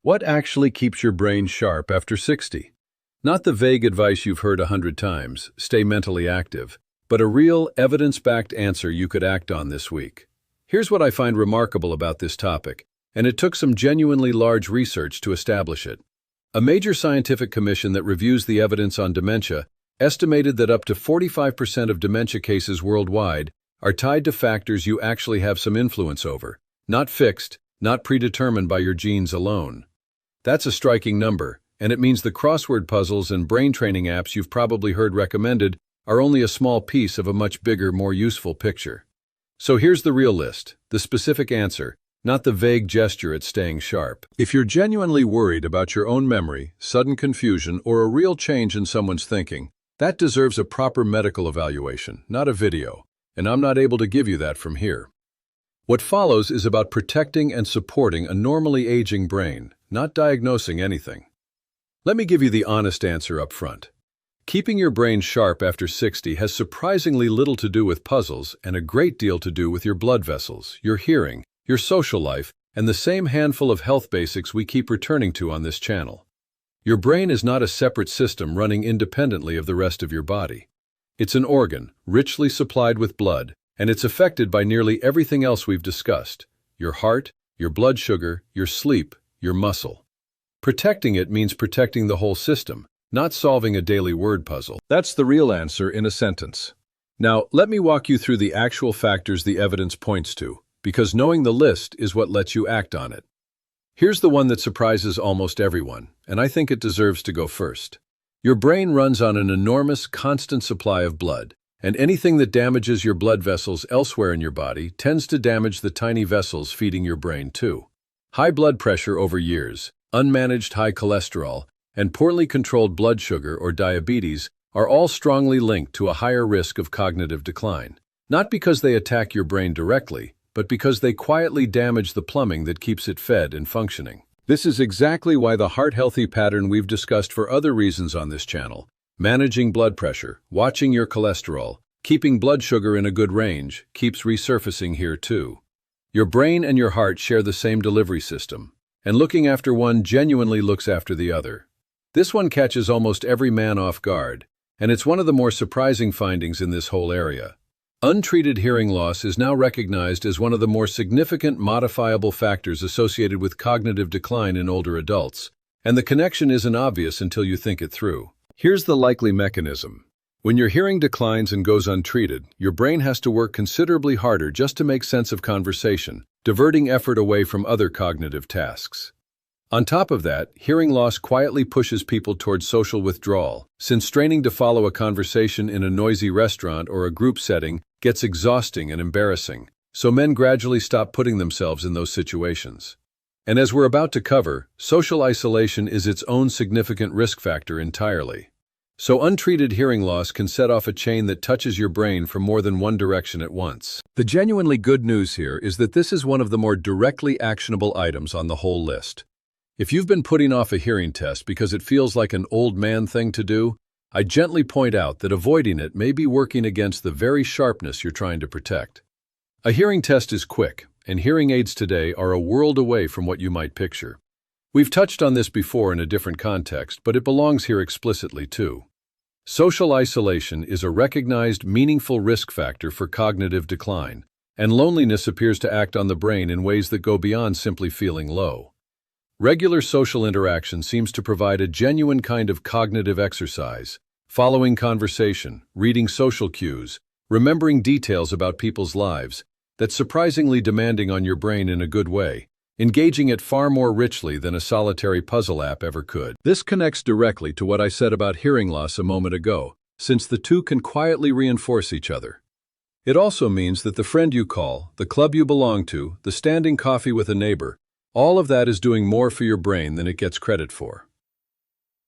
What actually keeps your brain sharp after 60? Not the vague advice you've heard 100 times, stay mentally active, but a real, evidence-backed answer you could act on this week. Here's what I find remarkable about this topic, and it took some genuinely large research to establish it. A major scientific commission that reviews the evidence on dementia estimated that up to 45% of dementia cases worldwide are tied to factors you actually have some influence over, not fixed, not predetermined by your genes alone. That's a striking number, and it means the crossword puzzles and brain training apps you've probably heard recommended are only a small piece of a much bigger, more useful picture. So here's the real list, the specific answer, not the vague gesture at staying sharp. If you're genuinely worried about your own memory, sudden confusion, or a real change in someone's thinking, that deserves a proper medical evaluation, not a video, and I'm not able to give you that from here. What follows is about protecting and supporting a normally aging brain, not diagnosing anything. Let me give you the honest answer up front. Keeping your brain sharp after 60 has surprisingly little to do with puzzles and a great deal to do with your blood vessels, your hearing, your social life, and the same handful of health basics we keep returning to on this channel. Your brain is not a separate system running independently of the rest of your body. It's an organ, richly supplied with blood, and it's affected by nearly everything else we've discussed: your heart, your blood sugar, your sleep, your muscle. Protecting it means protecting the whole system, not solving a daily word puzzle. That's the real answer in a sentence. Now, let me walk you through the actual factors the evidence points to, because knowing the list is what lets you act on it. Here's the one that surprises almost everyone, and I think it deserves to go first. Your brain runs on an enormous, constant supply of blood, and anything that damages your blood vessels elsewhere in your body tends to damage the tiny vessels feeding your brain too. High blood pressure over years, unmanaged high cholesterol, and poorly controlled blood sugar or diabetes are all strongly linked to a higher risk of cognitive decline. Not because they attack your brain directly, but because they quietly damage the plumbing that keeps it fed and functioning. This is exactly why the heart-healthy pattern we've discussed for other reasons on this channel, managing blood pressure, watching your cholesterol, keeping blood sugar in a good range, keeps resurfacing here too. Your brain and your heart share the same delivery system, and looking after one genuinely looks after the other. This one catches almost every man off guard, and it's one of the more surprising findings in this whole area. Untreated hearing loss is now recognized as one of the more significant modifiable factors associated with cognitive decline in older adults, and the connection isn't obvious until you think it through. Here's the likely mechanism. When your hearing declines and goes untreated, your brain has to work considerably harder just to make sense of conversation, diverting effort away from other cognitive tasks. On top of that, hearing loss quietly pushes people towards social withdrawal, since straining to follow a conversation in a noisy restaurant or a group setting gets exhausting and embarrassing, so men gradually stop putting themselves in those situations. And as we're about to cover, social isolation is its own significant risk factor entirely. So untreated hearing loss can set off a chain that touches your brain from more than one direction at once. The genuinely good news here is that this is one of the more directly actionable items on the whole list. If you've been putting off a hearing test because it feels like an old man thing to do, I gently point out that avoiding it may be working against the very sharpness you're trying to protect. A hearing test is quick, and hearing aids today are a world away from what you might picture. We've touched on this before in a different context, but it belongs here explicitly too. Social isolation is a recognized, meaningful risk factor for cognitive decline, and loneliness appears to act on the brain in ways that go beyond simply feeling low. Regular social interaction seems to provide a genuine kind of cognitive exercise, following conversation, reading social cues, remembering details about people's lives, that's surprisingly demanding on your brain in a good way, engaging it far more richly than a solitary puzzle app ever could. This connects directly to what I said about hearing loss a moment ago, since the two can quietly reinforce each other. It also means that the friend you call, the club you belong to, the standing coffee with a neighbor, all of that is doing more for your brain than it gets credit for.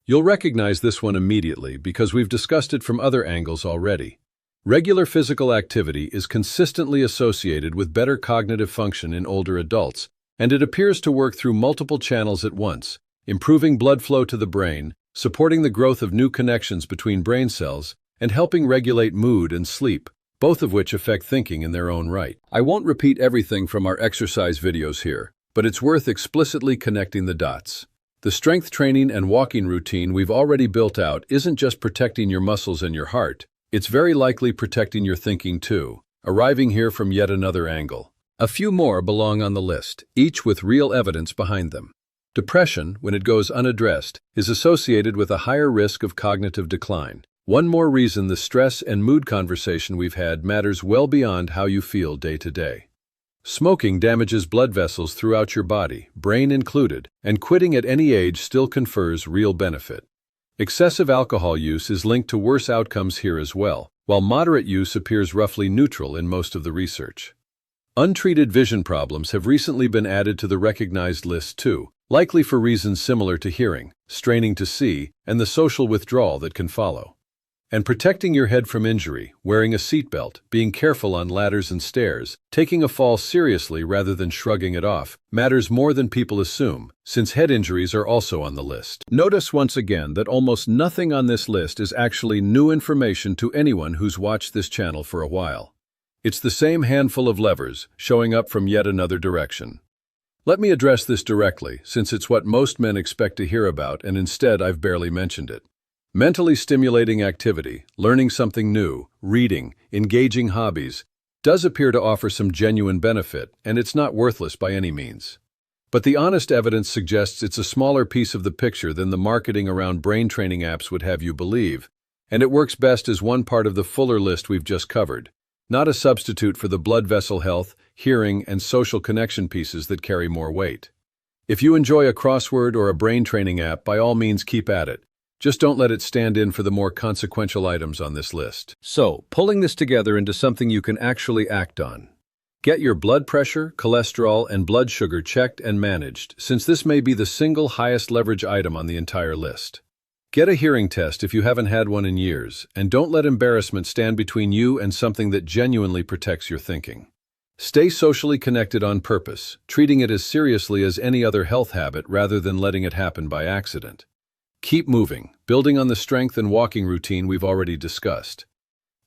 You'll recognize this one immediately because we've discussed it from other angles already. Regular physical activity is consistently associated with better cognitive function in older adults, and it appears to work through multiple channels at once, improving blood flow to the brain, supporting the growth of new connections between brain cells, and helping regulate mood and sleep, both of which affect thinking in their own right. I won't repeat everything from our exercise videos here, but it's worth explicitly connecting the dots. The strength training and walking routine we've already built out isn't just protecting your muscles and your heart, it's very likely protecting your thinking too, arriving here from yet another angle. A few more belong on the list, each with real evidence behind them. Depression, when it goes unaddressed, is associated with a higher risk of cognitive decline. One more reason the stress and mood conversation we've had matters well beyond how you feel day to day. Smoking damages blood vessels throughout your body, brain included, and quitting at any age still confers real benefit. Excessive alcohol use is linked to worse outcomes here as well, while moderate use appears roughly neutral in most of the research. Untreated vision problems have recently been added to the recognized list too, likely for reasons similar to hearing, straining to see, and the social withdrawal that can follow. And protecting your head from injury, wearing a seatbelt, being careful on ladders and stairs, taking a fall seriously rather than shrugging it off, matters more than people assume, since head injuries are also on the list. Notice once again that almost nothing on this list is actually new information to anyone who's watched this channel for a while. It's the same handful of levers, showing up from yet another direction. Let me address this directly, since it's what most men expect to hear about, and instead I've barely mentioned it. Mentally stimulating activity, learning something new, reading, engaging hobbies, does appear to offer some genuine benefit, and it's not worthless by any means. But the honest evidence suggests it's a smaller piece of the picture than the marketing around brain training apps would have you believe, and it works best as one part of the fuller list we've just covered, not a substitute for the blood vessel health, hearing, and social connection pieces that carry more weight. If you enjoy a crossword or a brain training app, by all means keep at it. Just don't let it stand in for the more consequential items on this list. So, pulling this together into something you can actually act on. Get your blood pressure, cholesterol, and blood sugar checked and managed, since this may be the single highest leverage item on the entire list. Get a hearing test if you haven't had one in years, and don't let embarrassment stand between you and something that genuinely protects your thinking. Stay socially connected on purpose, treating it as seriously as any other health habit rather than letting it happen by accident. Keep moving, building on the strength and walking routine we've already discussed.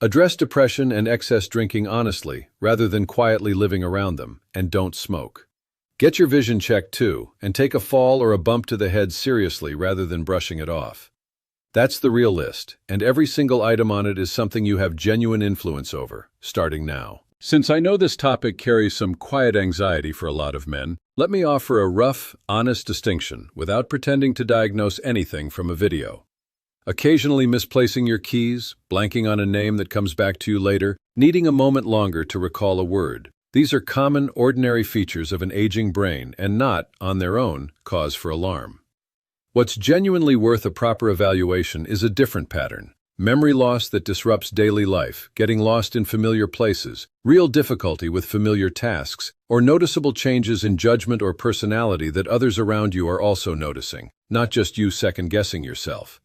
Address depression and excess drinking honestly, rather than quietly living around them, and don't smoke. Get your vision checked too, and take a fall or a bump to the head seriously rather than brushing it off. That's the real list, and every single item on it is something you have genuine influence over, starting now. Since I know this topic carries some quiet anxiety for a lot of men, let me offer a rough, honest distinction without pretending to diagnose anything from a video. Occasionally misplacing your keys, blanking on a name that comes back to you later, needing a moment longer to recall a word. These are common, ordinary features of an aging brain and not, on their own, cause for alarm. What's genuinely worth a proper evaluation is a different pattern. Memory loss that disrupts daily life, getting lost in familiar places, real difficulty with familiar tasks, or noticeable changes in judgment or personality that others around you are also noticing, not just you second-guessing yourself.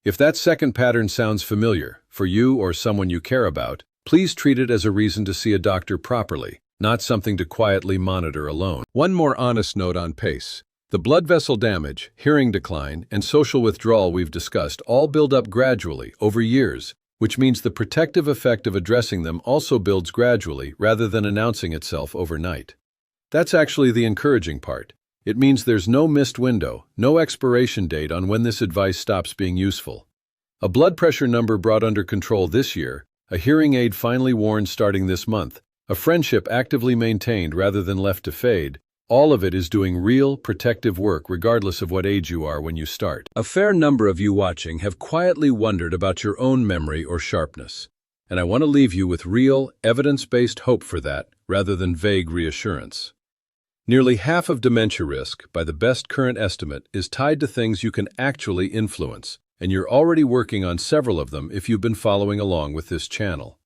If that second pattern sounds familiar, for you or someone you care about, please treat it as a reason to see a doctor properly, not something to quietly monitor alone. One more honest note on pace. The blood vessel damage, hearing decline, and social withdrawal we've discussed all build up gradually, over years, which means the protective effect of addressing them also builds gradually rather than announcing itself overnight. That's actually the encouraging part. It means there's no missed window, no expiration date on when this advice stops being useful. A blood pressure number brought under control this year, a hearing aid finally worn starting this month, a friendship actively maintained rather than left to fade, all of it is doing real, protective work regardless of what age you are when you start. A fair number of you watching have quietly wondered about your own memory or sharpness, and I want to leave you with real, evidence-based hope for that, rather than vague reassurance. Nearly half of dementia risk, by the best current estimate, is tied to things you can actually influence, and you're already working on several of them if you've been following along with this channel.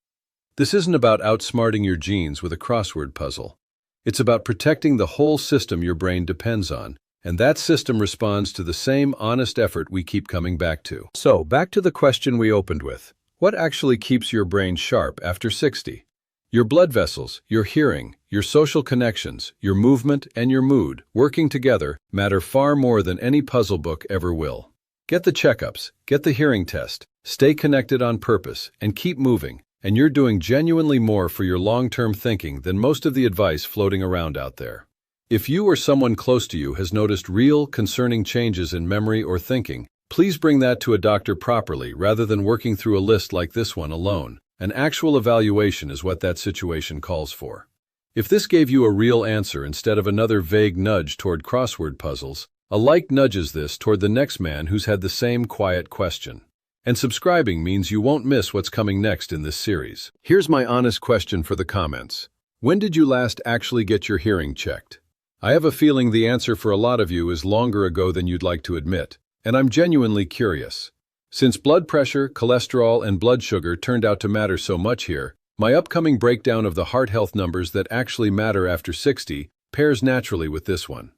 This isn't about outsmarting your genes with a crossword puzzle. It's about protecting the whole system your brain depends on, and that system responds to the same honest effort we keep coming back to. So, back to the question we opened with. What actually keeps your brain sharp after 60? Your blood vessels, your hearing, your social connections, your movement, and your mood, working together, matter far more than any puzzle book ever will. Get the checkups, get the hearing test, stay connected on purpose, and keep moving. And you're doing genuinely more for your long-term thinking than most of the advice floating around out there. If you or someone close to you has noticed real, concerning changes in memory or thinking, please bring that to a doctor properly rather than working through a list like this one alone. An actual evaluation is what that situation calls for. If this gave you a real answer instead of another vague nudge toward crossword puzzles, a like nudges this toward the next man who's had the same quiet question. And subscribing means you won't miss what's coming next in this series. Here's my honest question for the comments. When did you last actually get your hearing checked? I have a feeling the answer for a lot of you is longer ago than you'd like to admit, and I'm genuinely curious. Since blood pressure, cholesterol, and blood sugar turned out to matter so much here, my upcoming breakdown of the heart health numbers that actually matter after 60 pairs naturally with this one.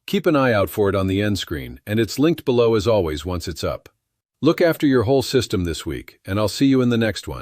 Keep an eye out for it on the end screen, and it's linked below as always once it's up. Look after your whole system this week, and I'll see you in the next one.